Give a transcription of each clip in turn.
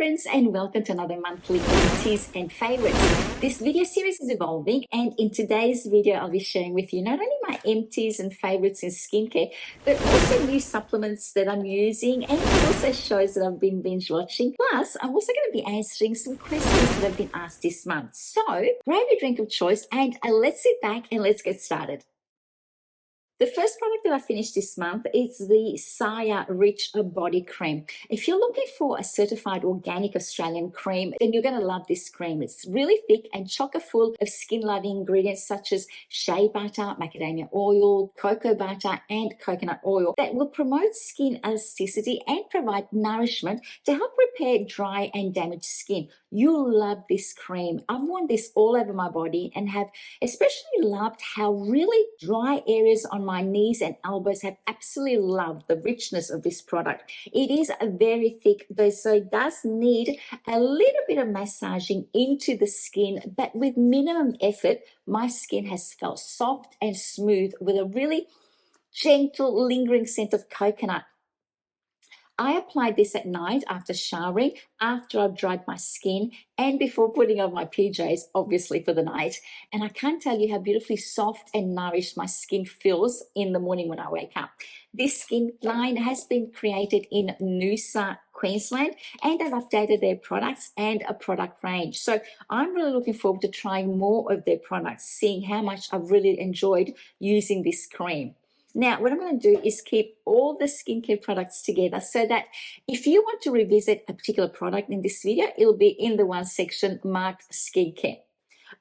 friends, and welcome to another monthly empties and favorites. This video series is evolving, and in today's video I'll be sharing with you not only my empties and favorites in skincare, but also new supplements that I'm using, and also shows that I've been binge watching. Plus, I'm also going to be answering some questions that have been asked this month. So grab your drink of choice and let's sit back and let's get started. The first product that I finished this month is the Saya Rich Body Cream. If you're looking for a certified organic Australian cream, then you're going to love this cream. It's really thick and chocker full of skin-loving ingredients such as shea butter, macadamia oil, cocoa butter, and coconut oil that will promote skin elasticity and provide nourishment to help repair dry and damaged skin. You'll love this cream. I've worn this all over my body and have especially loved how really dry areas on my knees and elbows have absolutely loved the richness of this product. It is very thick though, so it does need a little bit of massaging into the skin, but with minimum effort, my skin has felt soft and smooth with a really gentle, lingering scent of coconut. I applied this at night after showering, after I've dried my skin, and before putting on my PJs, obviously for the night. And I can't tell you how beautifully soft and nourished my skin feels in the morning when I wake up. This skin line has been created in Noosa, Queensland, and they've updated their products and a product range. So I'm really looking forward to trying more of their products, seeing how much I've really enjoyed using this cream. Now, what I'm going to do is keep all the skincare products together so that if you want to revisit a particular product in this video, it'll be in the one section marked skincare.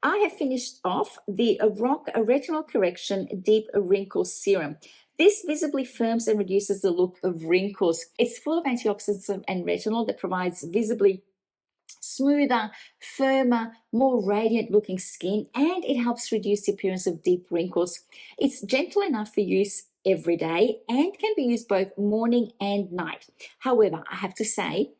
I have finished off the Retinol Correction Deep Wrinkle Serum. This visibly firms and reduces the look of wrinkles. It's full of antioxidants and retinol that provides visibly smoother, firmer, more radiant looking skin, and it helps reduce the appearance of deep wrinkles. It's gentle enough for use every day and can be used both morning and night. However, I have to say,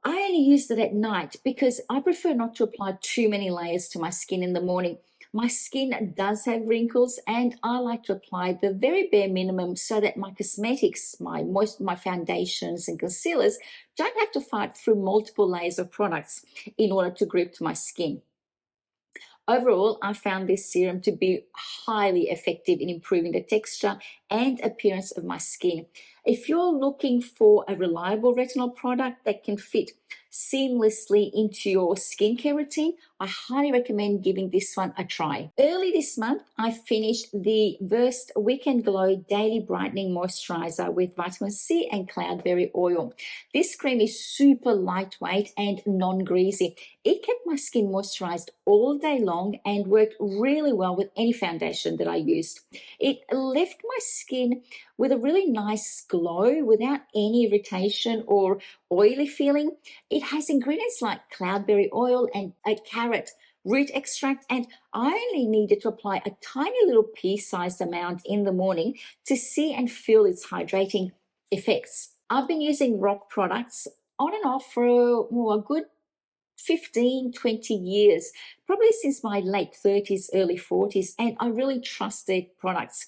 I only use it at night because I prefer not to apply too many layers to my skin in the morning. My skin does have wrinkles and I like to apply the very bare minimum so that my cosmetics, my foundations and concealers don't have to fight through multiple layers of products in order to grip to my skin. Overall, I found this serum to be highly effective in improving the texture and appearance of my skin. If you're looking for a reliable retinol product that can fit seamlessly into your skincare routine, I highly recommend giving this one a try. Early this month, I finished the Versed Weekend Glow Daily Brightening Moisturiser with vitamin C and cloudberry oil. This cream is super lightweight and non-greasy. It kept my skin moisturized all day long and worked really well with any foundation that I used. It left my skin with a really nice glow without any irritation or oily feeling. It has ingredients like cloudberry oil and a carrot root extract, and I only needed to apply a tiny little pea-sized amount in the morning to see and feel its hydrating effects. I've been using ROC products on and off for a good 15-20 years, probably since my late 30s, early 40s, and I really trust their products.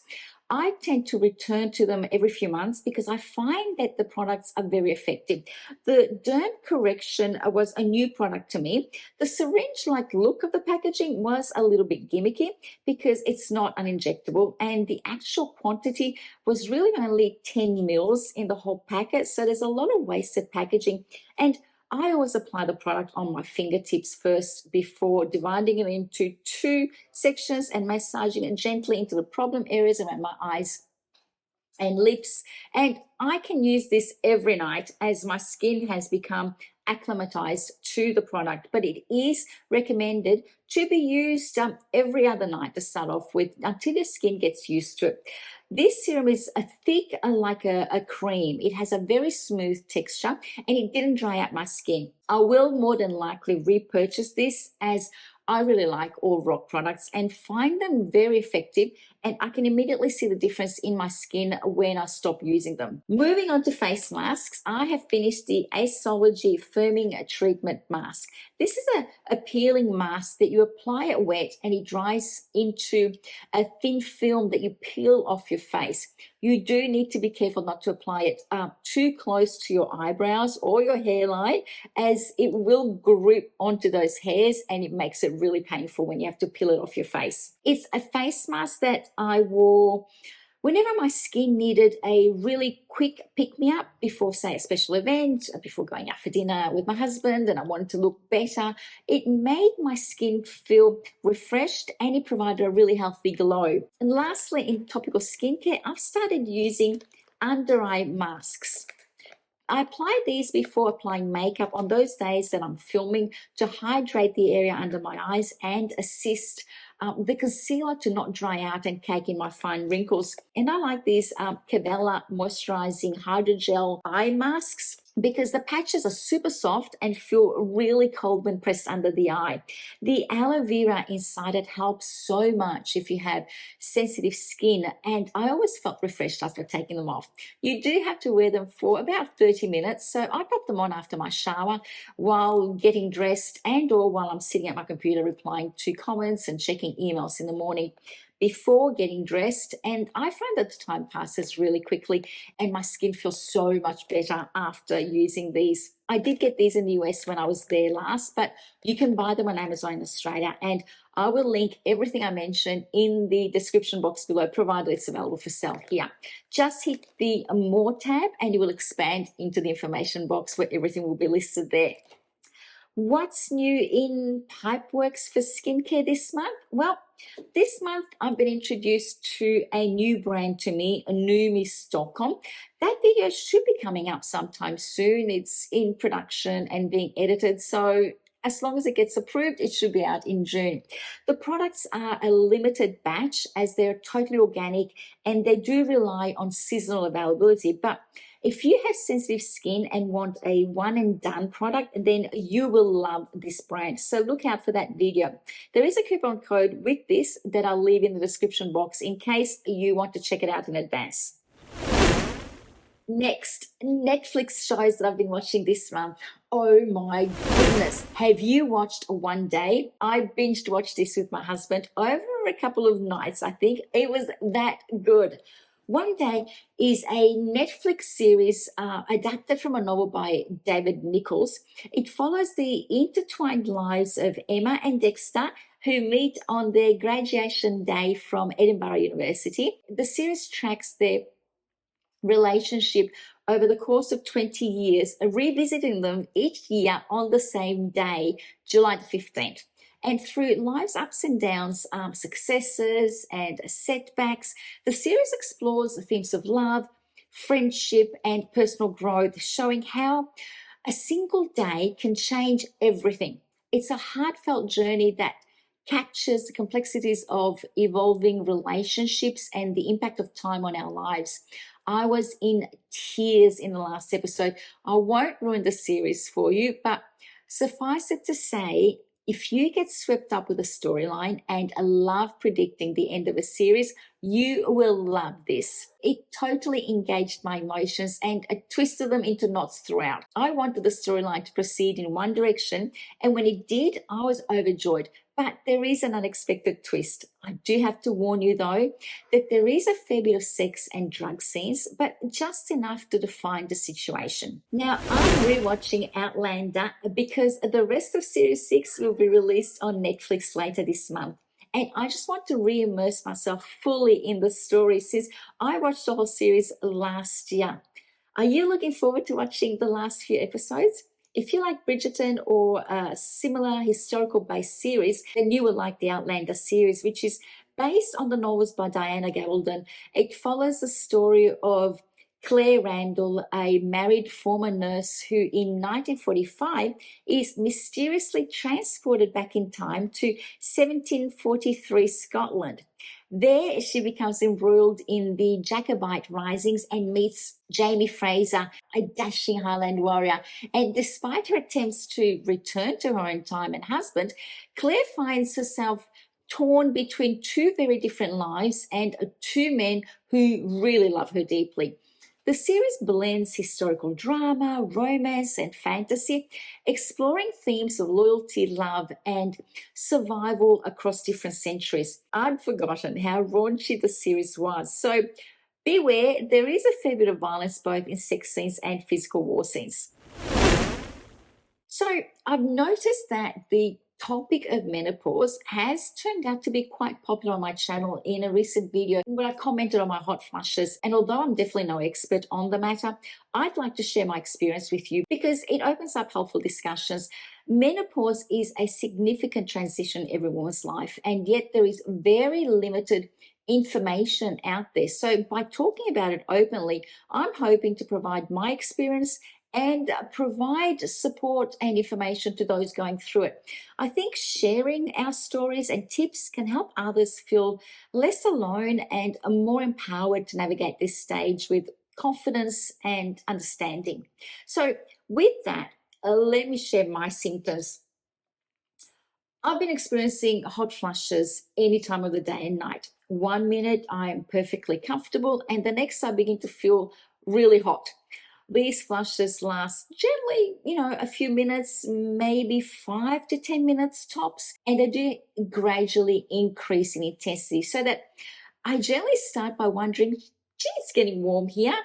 I tend to return to them every few months because I find that the products are very effective. The Derm Correction was a new product to me. The syringe-like look of the packaging was a little bit gimmicky because it's not an injectable, and the actual quantity was really only 10 mils in the whole packet, so there's a lot of wasted packaging. And I always apply the product on my fingertips first before dividing it into two sections and massaging it gently into the problem areas around my eyes and lips. And I can use this every night as my skin has become acclimatized to the product, but it is recommended to be used every other night to start off with until your skin gets used to it. This serum is thick like a cream. It has a very smooth texture and it didn't dry out my skin. I will more than likely repurchase this as I really like all ROC products and find them very effective, and I can immediately see the difference in my skin when I stop using them. Moving on to face masks, I have finished the Aceology Firming Treatment Mask. This is a peeling mask that you apply it wet and it dries into a thin film that you peel off your face. You do need to be careful not to apply it too close to your eyebrows or your hairline, as it will grip onto those hairs and it makes it really painful when you have to peel it off your face. It's a face mask that I wore whenever my skin needed a really quick pick-me-up before, say, a special event, before going out for dinner with my husband and I wanted to look better. It made my skin feel refreshed and it provided a really healthy glow. And lastly, in topical skincare, I've started using under-eye masks. I apply these before applying makeup on those days that I'm filming to hydrate the area under my eyes and assist the concealer to not dry out and cake in my fine wrinkles. And I like these Cabela moisturising hydrogel eye masks because the patches are super soft and feel really cold when pressed under the eye. The aloe vera inside it helps so much if you have sensitive skin, and I always felt refreshed after taking them off. You do have to wear them for about 30 minutes, so I pop them on after my shower while getting dressed and or while I'm sitting at my computer replying to comments and checking emails in the morning before getting dressed. And I find that the time passes really quickly and my skin feels so much better after using these. I did get these in the US when I was there last, but you can buy them on Amazon in Australia, and I will link everything I mentioned in the description box below, provided it's available for sale here. Just hit the More tab and you will expand into the information box where everything will be listed there. What's new in Pipeworks for skincare this month? Well, this month I've been introduced to a new brand to me, Naomi Stockholm. That video should be coming up sometime soon. It's in production and being edited, so as long as it gets approved, it should be out in June. The products are a limited batch as they're totally organic and they do rely on seasonal availability. But if you have sensitive skin and want a one and done product, then you will love this brand. So look out for that video. There is a coupon code with this that I'll leave in the description box in case you want to check it out in advance. Next, Netflix shows that I've been watching this month. Oh my goodness. Have you watched One Day? I binged watched this with my husband over a couple of nights, I think. It was that good. One Day is a Netflix series adapted from a novel by David Nichols. It follows the intertwined lives of Emma and Dexter, who meet on their graduation day from Edinburgh University. The series tracks their relationship over the course of 20 years, revisiting them each year on the same day, July the 15th. And through life's ups and downs, successes and setbacks, the series explores the themes of love, friendship, and personal growth, showing how a single day can change everything. It's a heartfelt journey that captures the complexities of evolving relationships and the impact of time on our lives. I was in tears in the last episode. I won't ruin the series for you, but suffice it to say, if you get swept up with a storyline and love predicting the end of a series, you will love this. It totally engaged my emotions and twisted them into knots throughout. I wanted the storyline to proceed in one direction, and when it did, I was overjoyed. But there is an unexpected twist. I do have to warn you though, that there is a fair bit of sex and drug scenes, but just enough to define the situation. Now, I'm rewatching Outlander because the rest of Series 6 will be released on Netflix later this month. And I just want to re-immerse myself fully in the story since I watched the whole series last year. Are you looking forward to watching the last few episodes? If you like Bridgerton or a similar historical-based series, then you will like the Outlander series, which is based on the novels by Diana Gabaldon. It follows the story of Claire Randall, a married former nurse who in 1945 is mysteriously transported back in time to 1743 Scotland. There, she becomes embroiled in the Jacobite risings and meets Jamie Fraser, a dashing Highland warrior. And despite her attempts to return to her own time and husband, Claire finds herself torn between two very different lives and two men who really love her deeply. The series blends historical drama, romance, and fantasy, exploring themes of loyalty, love, and survival across different centuries. I'd forgotten how raunchy the series was. So Beware, there is a fair bit of violence both in sex scenes and physical war scenes. So I've noticed that the topic of menopause has turned out to be quite popular on my channel in a recent video where I commented on my hot flushes. And although I'm definitely no expert on the matter, I'd like to share my experience with you because it opens up helpful discussions. Menopause is a significant transition in every woman's life, and yet there is very limited information out there. So by talking about it openly, I'm hoping to provide my experience and provide support and information to those going through it. I think sharing our stories and tips can help others feel less alone and more empowered to navigate this stage with confidence and understanding. So with that, let me share my symptoms. I've been experiencing hot flushes any time of the day and night. 1 minute I am perfectly comfortable, and the next I begin to feel really hot. These flushes last generally, a few minutes, maybe 5 to 10 minutes tops, and they do gradually increase in intensity so that I generally start by wondering, gee, it's getting warm here.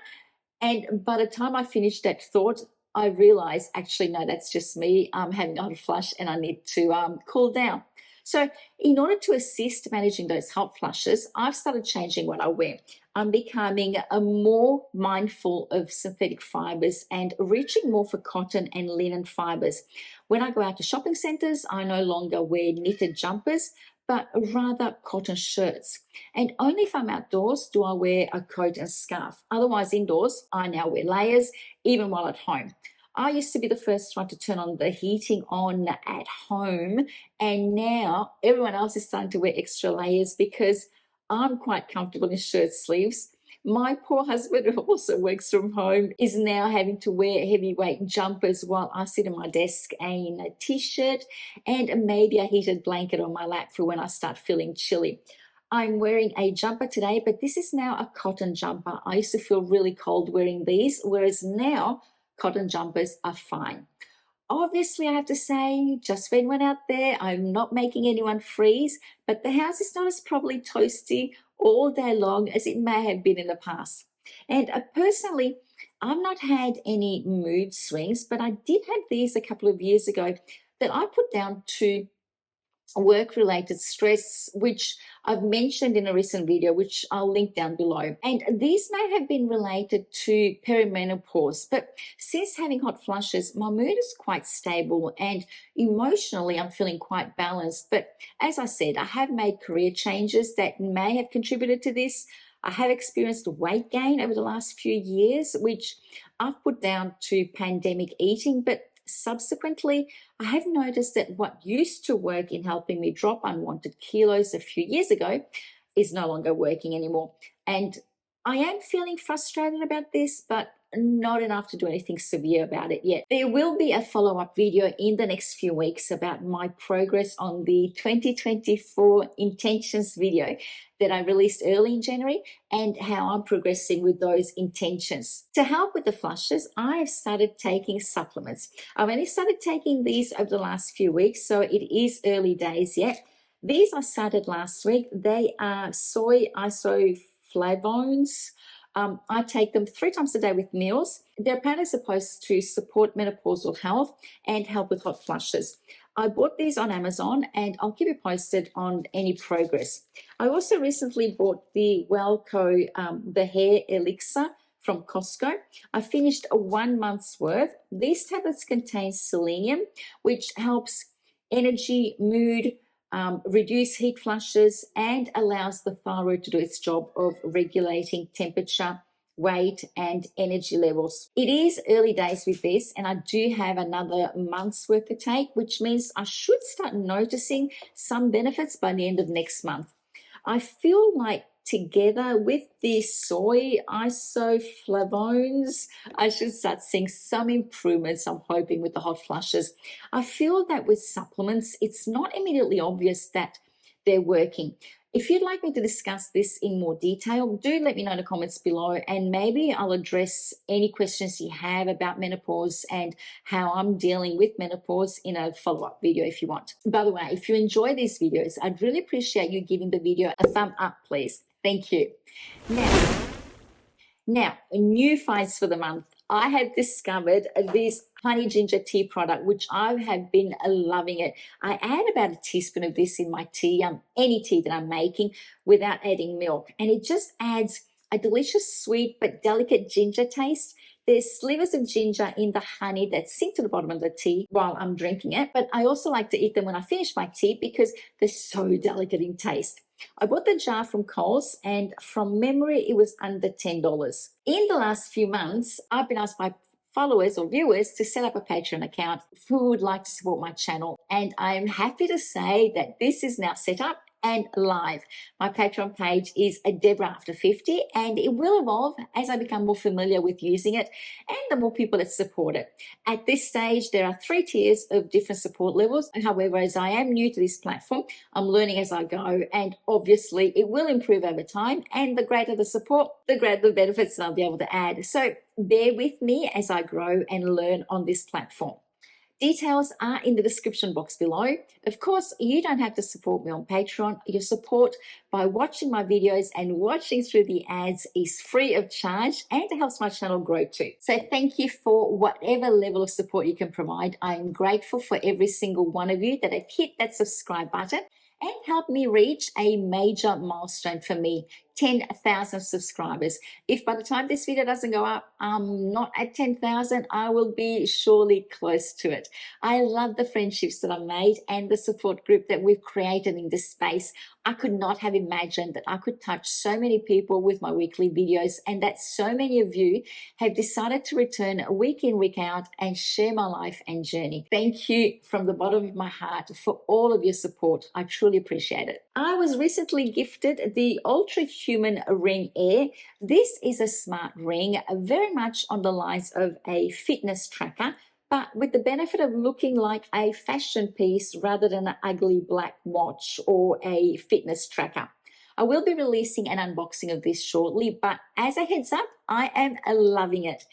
And by the time I finished that thought, I realized actually, no, that's just me having a hot flush and I need to cool down. So in order to assist managing those hot flushes, I've started changing what I wear. I'm becoming more mindful of synthetic fibers and reaching more for cotton and linen fibers. When I go out to shopping centers, I no longer wear knitted jumpers, but rather cotton shirts. And only if I'm outdoors do I wear a coat and scarf. Otherwise, indoors, I now wear layers, even while at home. I used to be the first one to turn on the heating on at home, and now everyone else is starting to wear extra layers because I'm quite comfortable in shirt sleeves. My poor husband, who also works from home, is now having to wear heavyweight jumpers while I sit at my desk in a t-shirt and maybe a heated blanket on my lap for when I start feeling chilly. I'm wearing a jumper today, but this is now a cotton jumper. I used to feel really cold wearing these, whereas now cotton jumpers are fine. Obviously, I have to say, just for anyone out there, I'm not making anyone freeze, but the house is not as probably toasty all day long as it may have been in the past. And personally, I've not had any mood swings, but I did have these a couple of years ago that I put down to work-related stress, which I've mentioned in a recent video, which I'll link down below. And these may have been related to perimenopause, but since having hot flushes, my mood is quite stable and emotionally I'm feeling quite balanced. But as I said, I have made career changes that may have contributed to this. I have experienced weight gain over the last few years, which I've put down to pandemic eating, but subsequently, I have noticed that what used to work in helping me drop unwanted kilos a few years ago is no longer working anymore. And I am feeling frustrated about this, but not enough to do anything severe about it yet. There will be a follow-up video in the next few weeks about my progress on the 2024 intentions video that I released early in January and how I'm progressing with those intentions. To help with the flushes, I have started taking supplements. I've only started taking these over the last few weeks, so it is early days yet. These I started last week. They are Soy Isoflavones. I take them 3 times a day with meals. They're apparently supposed to support menopausal health and help with hot flushes. I bought these on Amazon and I'll keep you posted on any progress. I also recently bought the Welle the hair elixir from Costco. I finished 1 month's worth. These tablets contain selenium, which helps energy, mood, reduce heat flushes, and allows the thyroid to do its job of regulating temperature, weight, and energy levels. It is early days with this, and I do have another month's worth to take, which means I should start noticing some benefits by the end of next month. I feel like together with the Soy Isoflavones, I should start seeing some improvements, I'm hoping, with the hot flushes. I feel that with supplements, it's not immediately obvious that they're working. If you'd like me to discuss this in more detail, do let me know in the comments below, and maybe I'll address any questions you have about menopause and how I'm dealing with menopause in a follow-up video if you want. By the way, if you enjoy these videos, I'd really appreciate you giving the video a thumb up, please. Thank you. Now, Now, new finds for the month. I have discovered this honey ginger tea product, which I have been loving it. I add about a teaspoon of this in my tea, any tea that I'm making, without adding milk. And it just adds a delicious, sweet, but delicate ginger taste. There's slivers of ginger in the honey that sink to the bottom of the tea while I'm drinking it. But I also like to eat them when I finish my tea because they're so delicate in taste. I bought the jar from Coles, and from memory, it was under $10. In the last few months, I've been asked by followers or viewers to set up a Patreon account who would like to support my channel. And I'm happy to say that this is now set up and live. My Patreon page is a Deborah After 50, and it will evolve as I become more familiar with using it and the more people that support it. At this stage, there are 3 tiers of different support levels. However, as I am new to this platform, I'm learning as I go, and obviously it will improve over time, and the greater the support, the greater the benefits that I'll be able to add. So bear with me as I grow and learn on this platform. Details are in the description box below. Of course, you don't have to support me on Patreon. Your support by watching my videos and watching through the ads is free of charge, and it helps my channel grow too. So thank you for whatever level of support you can provide. I am grateful for every single one of you that have hit that subscribe button and helped me reach a major milestone for me, 10,000 subscribers. If by the time this video doesn't go up, I'm not at 10,000, I will be surely close to it. I love the friendships that I've made and the support group that we've created in this space. I could not have imagined that I could touch so many people with my weekly videos, and that so many of you have decided to return week in, week out and share my life and journey. Thank you from the bottom of my heart for all of your support. I truly appreciate it. I was recently gifted the Ultrahuman Ring AIR. This is a smart ring, very much on the lines of a fitness tracker, but with the benefit of looking like a fashion piece rather than an ugly black watch or a fitness tracker. I will be releasing an unboxing of this shortly, but as a heads up, I am loving it.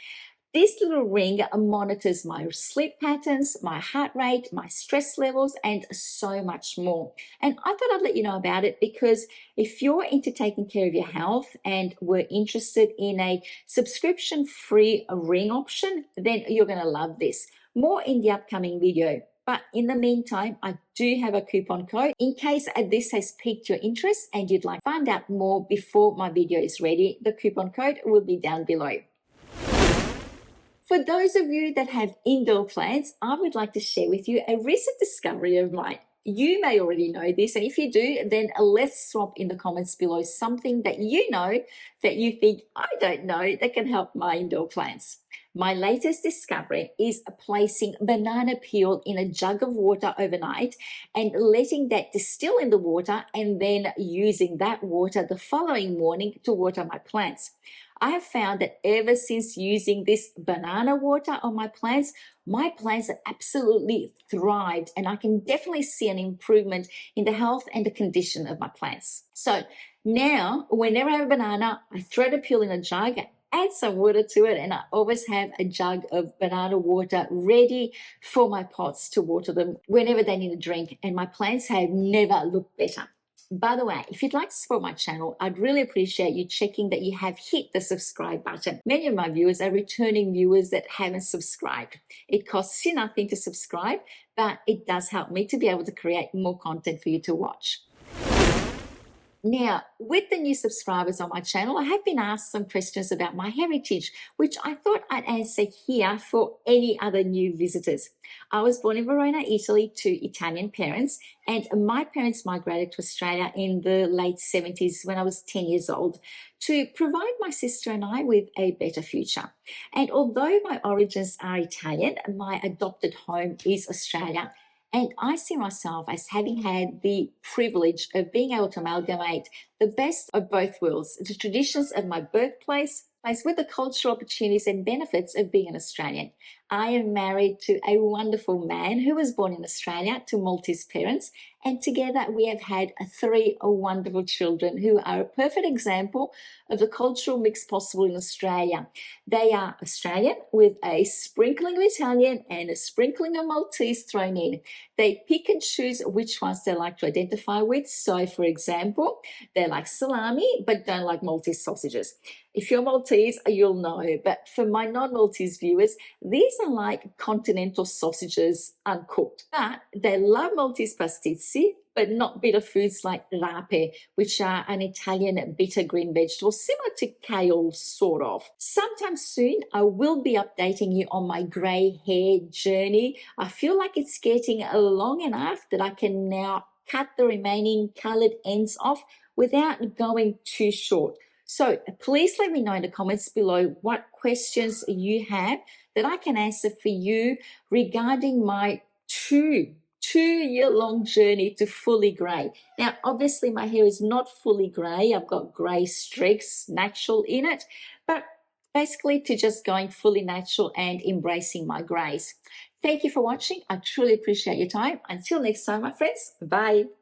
This little ring monitors my sleep patterns, my heart rate, my stress levels, and so much more. And I thought I'd let you know about it because if you're into taking care of your health and were interested in a subscription-free ring option, then you're going to love this. More in the upcoming video. But in the meantime, I do have a coupon code in case this has piqued your interest and you'd like to find out more before my video is ready. The coupon code will be down below. For those of you that have indoor plants, I would like to share with you a recent discovery of mine. You may already know this, and if you do, then let's swap in the comments below something that you know that you think I don't know that can help my indoor plants. My latest discovery is placing banana peel in a jug of water overnight and letting that distill in the water, and then using that water the following morning to water my plants. I have found that ever since using this banana water on my plants have absolutely thrived, and I can definitely see an improvement in the health and the condition of my plants. So now, whenever I have a banana, I throw the peel in a jug, add some water to it, and I always have a jug of banana water ready for my pots to water them whenever they need a drink, and my plants have never looked better. By the way, if you'd like to support my channel, I'd really appreciate you checking that you have hit the subscribe button. Many of my viewers are returning viewers that haven't subscribed. It costs you nothing to subscribe, but it does help me to be able to create more content for you to watch. Now, with the new subscribers on my channel, I have been asked some questions about my heritage, which I thought I'd answer here for any other new visitors. I was born in Verona, Italy, to Italian parents, and my parents migrated to Australia in the late 70s when I was 10 years old to provide my sister and I with a better future. And although my origins are Italian, my adopted home is Australia. And I see myself as having had the privilege of being able to amalgamate the best of both worlds, the traditions of my birthplace with the cultural opportunities and benefits of being an Australian. I am married to a wonderful man who was born in Australia to Maltese parents, and together we have had three wonderful children who are a perfect example of the cultural mix possible in Australia. They are Australian with a sprinkling of Italian and a sprinkling of Maltese thrown in. They pick and choose which ones they like to identify with. So, for example, they like salami but don't like Maltese sausages. If you're Maltese, you'll know, but for my non-Maltese viewers, these are like continental sausages uncooked. But they love Maltese pasticci, but not bitter foods like rape, which are an Italian bitter green vegetable, similar to kale, sort of. Sometime soon, I will be updating you on my grey hair journey. I feel like it's getting long enough that I can now cut the remaining coloured ends off without going too short. So please let me know in the comments below what questions you have that I can answer for you regarding my two-year-long journey to fully grey. Now, obviously my hair is not fully grey. I've got grey streaks natural in it, but basically to just going fully natural and embracing my greys. Thank you for watching. I truly appreciate your time. Until next time, my friends, bye.